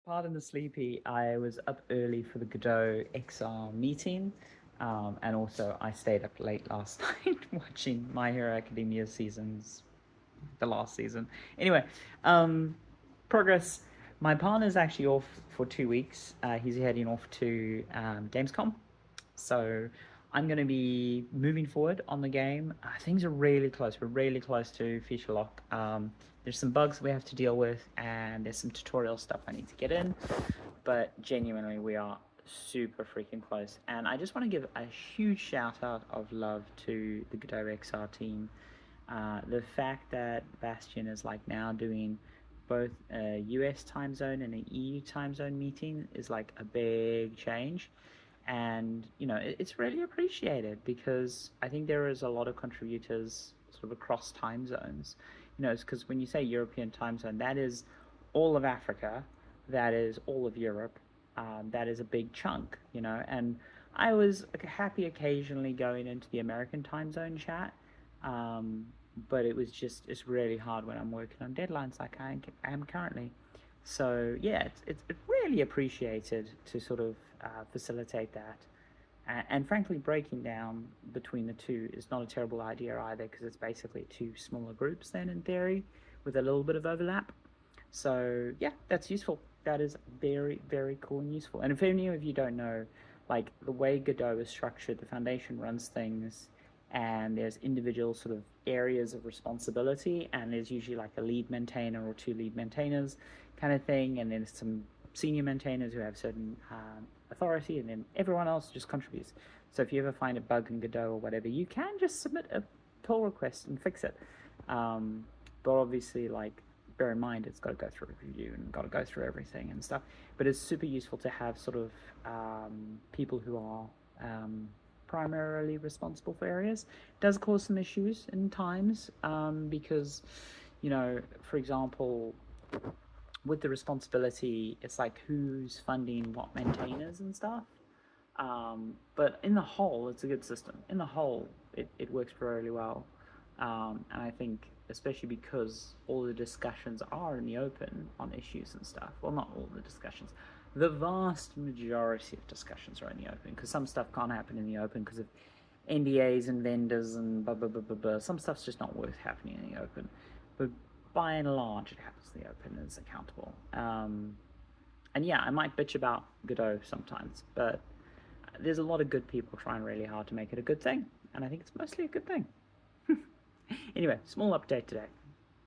Pardon the sleepy. I was up early for the Godot XR meeting, and also I stayed up late last night watching My Hero Academia the last season. Anyway, um, progress. My partner's actually off for 2 weeks. He's heading off to Gamescom, so I'm going to be moving forward on the game. Things are really close. We're really close to feature lock. There's some bugs we have to deal with, and there's some tutorial stuff I need to get in. But genuinely, we are super freaking close. And I just want to give a huge shout out of love to the Godot XR team. The fact that Bastion is like now doing both a US time zone and an EU time zone meeting is like a big change. And it's really appreciated because I think there is a lot of contributors sort of across time zones. It's because when you say European time zone, that is all of Africa, that is all of Europe, that is a big chunk. And I was happy occasionally going into the American time zone chat, but it's really hard when I'm working on deadlines like I am currently. So yeah, it's really appreciated to sort of facilitate that. And frankly, breaking down between the two is not a terrible idea either, because it's basically two smaller groups then in theory, with a little bit of overlap. So yeah, that's useful. That is very, very cool and useful. And if any of you don't know, like the way Godot is structured, the foundation runs things, and there's individual sort of areas of responsibility, and there's usually like a lead maintainer or two lead maintainers kind of thing, and then some senior maintainers who have certain authority, and then everyone else just contributes. So if you ever find a bug in Godot or whatever, you can just submit a pull request and fix it. But obviously, like, bear in mind it's got to go through review and got to go through everything and stuff. But it's super useful to have sort of people who are primarily responsible for areas. It does cause some issues in times, because, for example, with the responsibility, it's like who's funding what maintainers and stuff. But in the whole, it's a good system. In the whole, it works really well. And I think, especially because all the discussions are in the open on issues and stuff. Well, not all the discussions. The vast majority of discussions are in the open, because some stuff can't happen in the open because of NDAs and vendors and blah, blah, blah, blah, blah. Some stuff's just not worth happening in the open. But by and large, it happens in the open and is accountable. And yeah, I might bitch about Godot sometimes, but there's a lot of good people trying really hard to make it a good thing. And I think it's mostly a good thing. Anyway, small update today.